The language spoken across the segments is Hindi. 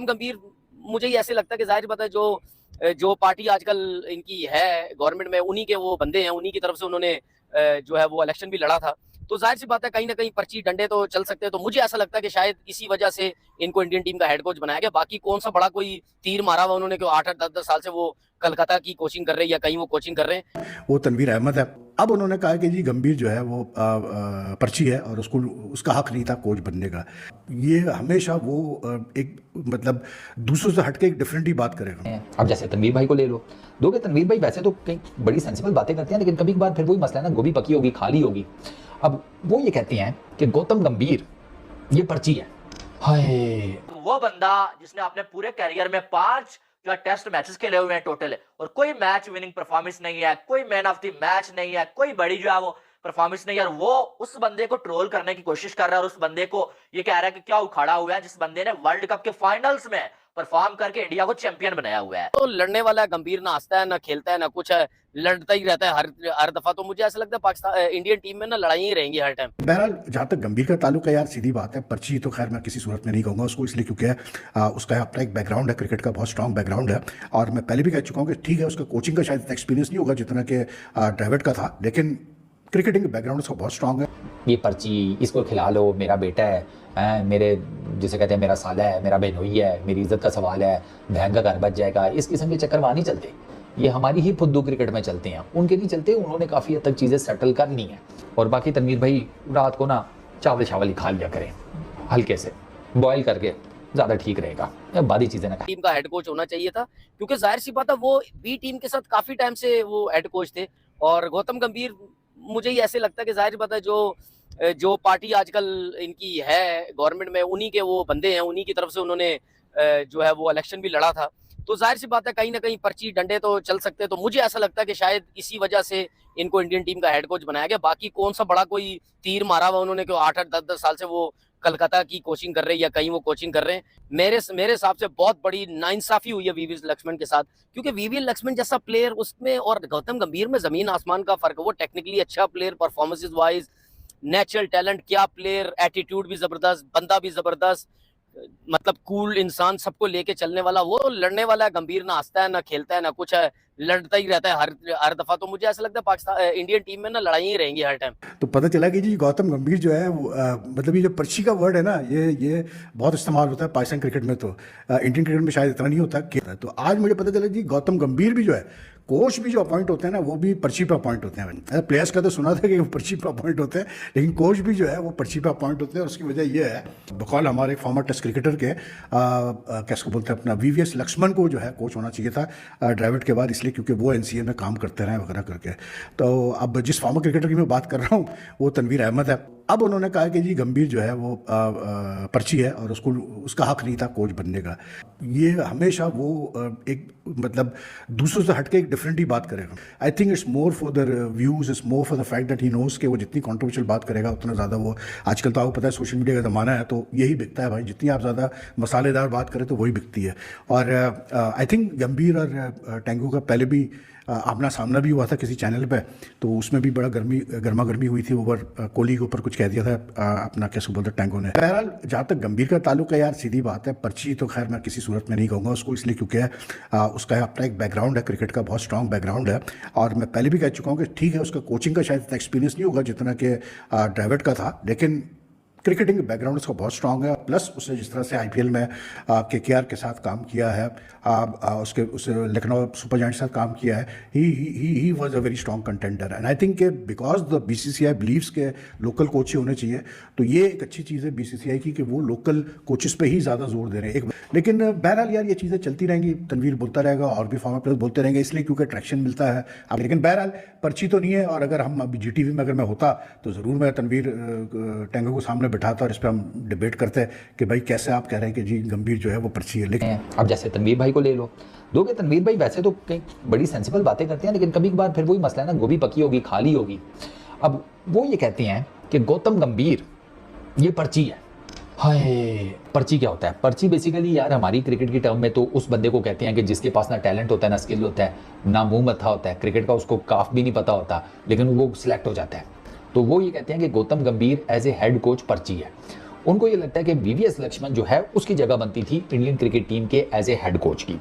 गंभीर मुझे ही ऐसे लगता है कि जाहिर बात है जो जो पार्टी आजकल इनकी है गवर्नमेंट में, उन्हीं के वो बंदे हैं, उन्हीं की तरफ से उन्होंने जो है वो इलेक्शन भी लड़ा था। तो जाहिर सी बात है कहीं ना कहीं पर्ची डंडे तो चल सकते हैं। तो मुझे ऐसा लगता है कि शायद इसी वजह से इनको इंडियन टीम का हेड कोच बनाया गया। बाकी कौन सा बड़ा कोई तीर मारा हुआ उन्होंने, क्यों 8-8 10-10 साल से वो कलकत्ता की कोचिंग कर रहे हैं या कहीं वो कोचिंग कर रहे हैं। वो तनवीर अहमद है। अब उन्होंने कहा कि जी गंभीर जो है वो पर्ची है और उसको उसका हक नहीं था कोच बनने का। ये हमेशा वो एक मतलब दूसरों से हटके एक डिफरेंट ही बात करेगा। अब जैसे तनवीर भाई को ले लो, दोगे तनवीर भाई वैसे तो कई बड़ी सेंसिबल बातें करते हैं, लेकिन कभी कभार फिर वही मसला है ना, गोभी पकी होगी खाली होगी। अब वो ये कहते हैं कि गौतम गंभीर ये पर्ची है। हाय, वो बंदा जिसने अपने पूरे करियर में 5 जो टेस्ट मैचेस खेले हुए हैं टोटल, और कोई मैच विनिंग परफॉर्मेंस नहीं है, कोई मैन ऑफ द मैच नहीं है, कोई बड़ी जो है वो परफॉर्मेंस नहीं है, और वो उस बंदे को ट्रोल करने की कोशिश कर रहा है और उस बंदे को ये कह रहा है कि क्या उखाड़ा हुआ है, जिस बंदे ने वर्ल्ड कप के फाइनल्स में परफॉर्म करके इंडिया को चैंपियन बनाया हुआ है। तो लड़ने वाला है गंभीर, ना हंसता है ना खेलता है ना कुछ है, लड़ता ही रहता है हर दफा। तो मुझे ऐसा लगता है पाकिस्तान इंडियन टीम में ना लड़ाई ही रहेंगी हर टाइम। बहरहाल जहाँ तक गंभीर का ताल्लुक है यार, सीधी बात है, पर्ची तो खैर मैं किसी सूरत में नहीं कहूँगा उसको, इसलिए क्योंकि उसका अपना एक बैकग्राउंड है, क्रिकेट का बहुत स्ट्रॉन्ग बैकग्राउंड है। और मैं पहले भी कह चुका हूँ कि ठीक है उसका कोचिंग का शायद एक्सपीरियंस नहीं होगा जितना कि ड्राविड का था, लेकिन क्रिकेटिंग बैकग्राउंड उसका बहुत स्ट्रॉन्ग है। ये पर्ची इसको खिला लो, मेरा बेटा है, मेरे जिसे कहते हैं मेरा साला है, मेरा बहनोई है, मेरी इज्जत का सवाल है, बहन का घर बच जाएगा, इस किस्म के चक्कर वहाँ नहीं चलते। ये हमारी ही फुद्दू क्रिकेट में चलते हैं, उनके नहीं चलते। उन्होंने काफ़ी हद तक चीज़ें सेटल कर ली हैं। और बाकी तनवीर भाई रात को ना चावल चावल ही खा लिया करें, हल्के से बॉयल करके, ज़्यादा ठीक रहेगा। बादी चीज़ें ना खाएं। टीम का हेड कोच होना चाहिए था, क्योंकि जाहिर सी बात है वो बी टीम के साथ काफी टाइम से वो हेड कोच थे। और गौतम गंभीर मुझे ही ऐसे लगता है कि जाहिर बात है जो जो पार्टी आजकल इनकी है गवर्नमेंट में, उन्हीं के वो बंदे हैं, उन्हीं की तरफ से उन्होंने जो है वो इलेक्शन भी लड़ा था। तो जाहिर सी बात है कहीं ना कहीं पर्ची डंडे तो चल सकते हैं। तो मुझे ऐसा लगता है कि शायद इसी वजह से इनको इंडियन टीम का हेड कोच बनाया गया। बाकी कौन सा बड़ा कोई तीर मारा हुआ उन्होंने, क्यों 8-8 10-10 साल से वो कलकत्ता की कोचिंग कर रहे हैं या कहीं वो कोचिंग कर रहे हैं। मेरे हिसाब से बहुत बड़ी नाइंसाफी हुई है वीवी लक्ष्मण के साथ, क्योंकि वीवी लक्ष्मण जैसा प्लेयर उसमें और गौतम गंभीर में जमीन आसमान का फर्क है। वो टेक्निकली अच्छा player, performances wise natural talent, क्या प्लेयर, एटीट्यूड भी जबरदस्त, बंदा भी जबरदस्त, मतलब कूल इंसान, सबको लेके चलने वाला। वो लड़ने वाला है गंभीर, ना हंसता है ना खेलता है ना कुछ है, लड़ता ही रहता है हर दफा। तो मुझे ऐसा लगता है पाकिस्तान इंडियन टीम में ना लड़ाई ही रहेंगी हर टाइम। तो पता चला कि जी गौतम गंभीर जो है मतलब ये जो पर्ची का वर्ड है ना, ये बहुत इस्तेमाल होता है पाकिस्तान क्रिकेट में, तो इंडियन क्रिकेट में शायद इतना नहीं होता। तो आज मुझे पता चला जी गौतम गंभीर भी जो है, कोच भी जो अपॉइंट होते हैं ना वो भी पर्ची पे अपॉइंट होते हैं। प्लेयर्स का तो सुना था कि वो पर्ची पे अपॉइंट होते हैं, लेकिन कोच भी जो है वो पर्ची पे अपॉइंट होते हैं। और उसकी वजह ये है, बकौल हमारे एक फॉर्मर टेस्ट क्रिकेटर के कैसे बोलते हैं अपना वीवीएस लक्ष्मण को जो है कोच होना चाहिए था ड्राविड के बाद, इसलिए क्योंकि वो एनसीए में काम करते रहे वगैरह करके। तो अब जिस फॉर्मर क्रिकेटर की मैं बात कर रहा हूँ वो तनवीर अहमद है। अब उन्होंने कहा कि जी गंभीर जो है वो पर्ची है और उसको उसका हक नहीं था कोच बनने का। ये हमेशा वो एक मतलब दूसरों से हटके एक डिफरेंट ही बात करेगा। I think it's more for the views, it's more for the fact that he knows कि वो जितनी कॉन्ट्रोवर्शियल बात करेगा उतना ज़्यादा वो, आजकल तो आपको पता है सोशल मीडिया का ज़माना है तो यही बिकता है भाई, जितनी आप ज़्यादा मसालेदार बात करें तो वही बिकती है। और आई थिंक गंभीर और टेंगू का पहले भी आमना सामना भी हुआ था किसी चैनल पे, तो उसमें भी बड़ा गर्मा गर्मी हुई थी। ओवर कोहली के ऊपर कुछ कह दिया था अपना कैसे बोलते टैंगो ने। बहरहाल जहाँ तक गंभीर का ताल्लुक है यार, सीधी बात है, पर्ची तो खैर मैं किसी सूरत में नहीं कहूँगा उसको, इसलिए क्योंकि उसका अपना एक बैकग्राउंड है, क्रिकेट का बहुत स्ट्रॉन्ग बैकग्राउंड है। और मैं पहले भी कह चुका हूँ कि ठीक है उसका कोचिंग का शायद एक्सपीरियंस नहीं होगा जितना कि ड्राविड का था, लेकिन क्रिकेटिंग बैकग्राउंड उसका बहुत स्ट्रांग है। प्लस उसने जिस तरह से आईपीएल में केकेआर के साथ काम किया है, उसे लखनऊ सुपर जायंट्स के साथ काम किया है, he was a very strong contender. And I think के बिकॉज द बीसीसीआई बिलीव्स के लोकल कोच होने चाहिए, तो ये एक अच्छी चीज़ है बीसीसीआई की कि वो लोकल कोचेस पे ही ज़्यादा जोर दे रहे हैं। लेकिन बहरहाल यार ये चीज़ें चलती रहेंगी, तनवीर बोलता रहेगा और भी फॉर्मर प्लेयर्स बोलते रहेंगे, इसलिए क्योंकि ट्रैक्शन मिलता है। अब लेकिन बहरहाल पर्ची तो नहीं है, और अगर हम अभी जीटीवी में अगर मैं होता तो ज़रूर मैं तनवीर टेंगो को सामने बिठाता और इस पर हम डिबेट करते हैं कि भाई कैसे आप कह रहे हैं कि जी गंभीर जो है वो पर्ची है। लेकिन अब जैसे तनवीर भाई को ले लो, दोगे तनवीर भाई वैसे तो कई बड़ी सेंसिबल बातें करते हैं, लेकिन कभी कभार फिर वही मसला है ना, गोभी पकी होगी खाली होगी। अब वो ये कहते हैं कि गौतम गंभीर ये पर्ची है। हाय, पर्ची क्या होता है? पर्ची बेसिकली यार हमारी क्रिकेट की टर्म में तो उस बंदे को कहते हैं कि जिसके पास ना टैलेंट होता है ना स्किल होता है ना मुंह मत्था होता है, क्रिकेट का उसको काफ भी नहीं पता होता, लेकिन वो सिलेक्ट हो जाता है। तो वो ये कहते हैं कि गौतम गंभीर एज ए हेड कोच पर्ची है। उनको ये लगता है कि वीवीएस लक्ष्मण जो है उसकी जगह बनती थी इंडियन क्रिकेट टीम के एज ए हेड कोच की।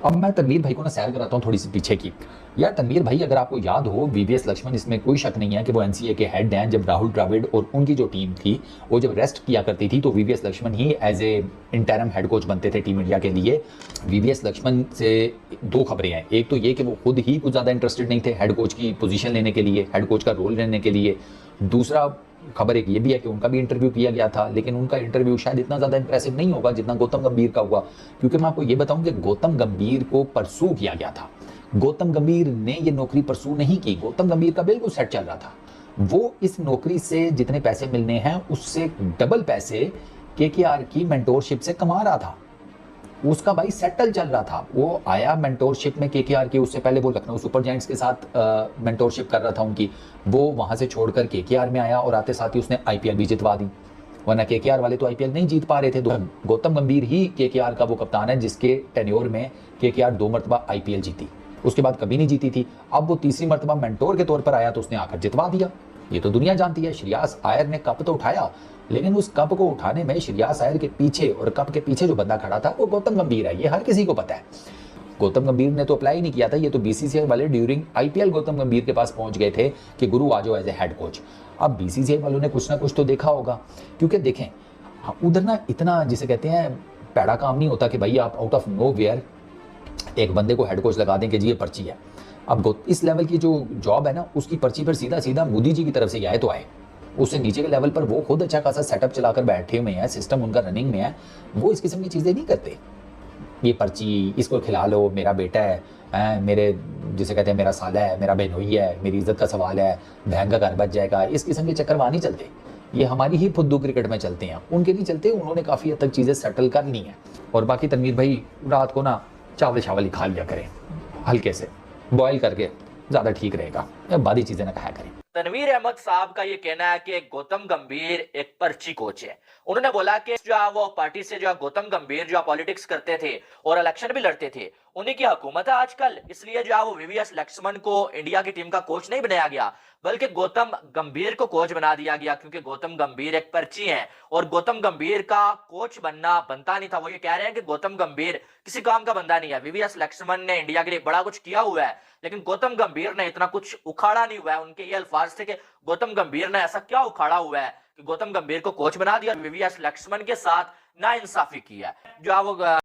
अब मैं तनवीर भाई को ना सैर कराता हूँ थोड़ी सी पीछे की। यार तनवीर भाई, अगर आपको याद हो, वीवीएस लक्ष्मण, इसमें कोई शक नहीं है कि वो एनसीए के हेड हैं। जब राहुल द्रविड़ और उनकी जो टीम थी वो जब रेस्ट किया करती थी तो VVS Laxman he as a interim head coach बनते थे टीम इंडिया के लिए। वीवीएस लक्ष्मण से दो खबरें हैं। एक तो ये कि वो खुद ही कुछ ज़्यादा इंटरेस्टेड नहीं थे हेड कोच की पोजीशन लेने के लिए, हेड कोच का रोल लेने के लिए। दूसरा खबर एक ये भी है कि उनका भी इंटरव्यू किया गया था, लेकिन उनका इंटरव्यू शायद इतना ज़्यादा इंप्रेसिव नहीं होगा जितना गौतम गंभीर का हुआ। क्योंकि मैं आपको ये बताऊं कि गौतम गंभीर को परसू किया गया था। गौतम गंभीर ने ये नौकरी परसू नहीं की। गौतम गंभीर का बिल्कुल सेट चल रहा था। वो इस नौकरी से जितने पैसे मिलने हैं उससे डबल पैसे केकेआर की मेंटोरशिप से कमा रहा था। उसका भाई सेटल चल रहा था। वो आया मेंटोरशिप में केकेआर की, उससे पहले वो लखनऊ सुपर जायंट्स के साथ मेंटोरशिप कर रहा था उनकी। वो वहां से छोड़कर केकेआर में आया और आते साथ ही उसने आईपीएल भी जितवा दी, वरना केकेआर वाले तो आईपीएल नहीं जीत पा रहे थे। गौतम गंभीर ही केकेआर का वो कप्तान है जिसके टेन्योर में केकेआर 2 मरतबा आईपीएल जीती, उसके बाद कभी नहीं जीती थी। अब वो तीसरी मरतबा मेंटोर के तौर पर आया तो उसने आकर जितवा दिया। ये तो दुनिया जानती है। श्रेयस अय्यर ने कप तो उठाया, लेकिन उस कप को उठाने में श्रेयस अय्यर के पीछे और कप के पीछे जो बंदा खड़ा था वो गौतम गंभीर है। ये हर किसी को पता है। गौतम गंभीर ने तो अप्लाई नहीं किया था, ये तो बीसीसीआई वाले ड्यूरिंग आईपीएल गौतम गंभीर के पास पहुंच गए थे कि गुरु आ जाओ एज ए हेड कोच। अब बीसीसीआई वालों ने कुछ ना कुछ तो देखा होगा, क्योंकि देखें उधर ना इतना जिसे कहते हैं पैड़ा काम नहीं होता कि भाई आप आउट ऑफ नो वेयर एक बंदे को हेड कोच लगा दें कि जी ये पर्ची है। अब इस लेवल की जो जॉब है ना उसकी पर्ची पर सीधा सीधा मोदी जी की तरफ से आए तो आए। उससे नीचे के लेवल पर वो खुद अच्छा खासा सेटअप चलाकर बैठे हुए हैं, सिस्टम उनका रनिंग में है, वो इस किस्म की चीज़ें नहीं करते। ये पर्ची, इसको खिला लो, मेरा बेटा है, मेरे जिसे कहते हैं मेरा साला है, मेरा बहनोई है, मेरी इज्जत का सवाल है, बहन का घर बच जाएगा, इस किस्म के चक्कर वहाँ नहीं चलते। ये हमारी ही फुद्दू क्रिकेट में चलते हैं, उनके नहीं चलते। उन्होंने काफ़ी हद तक चीज़ें सेटल कर ली हैं। और बाकी तनवीर भाई रात को ना चावल ही खा लिया करें, हल्के से बॉयल करके, ज़्यादा ठीक रहेगा। बादी चीज़ें ना खाया करें। तनवीर अहमद साहब का ये कहना है कि गौतम गंभीर एक पर्ची कोच है। उन्होंने बोला कि जो वो पार्टी से जो गौतम गंभीर जो पॉलिटिक्स करते थे और इलेक्शन भी लड़ते थे, उन्हीं की हुकूमत है आजकल, इसलिए जो वो वीवीएस लक्ष्मण को इंडिया की टीम का कोच नहीं बनाया गया बल्कि गौतम गंभीर को कोच बना दिया गया, क्योंकि गौतम गंभीर एक पर्ची है और गौतम गंभीर का कोच बनता नहीं था। वो ये कह रहे हैं कि गौतम गंभीर किसी काम का बंदा नहीं है। वीवीएस लक्ष्मण ने इंडिया के लिए बड़ा कुछ किया हुआ है, लेकिन गौतम गंभीर ने इतना कुछ उखाड़ा नहीं हुआ है। उनके ये अल्फाज थे कि गौतम गंभीर ने ऐसा क्या उखाड़ा हुआ है कि गौतम गंभीर को कोच बना दिया। वीवीएस लक्ष्मण के साथ नाइंसाफी की है। जो वो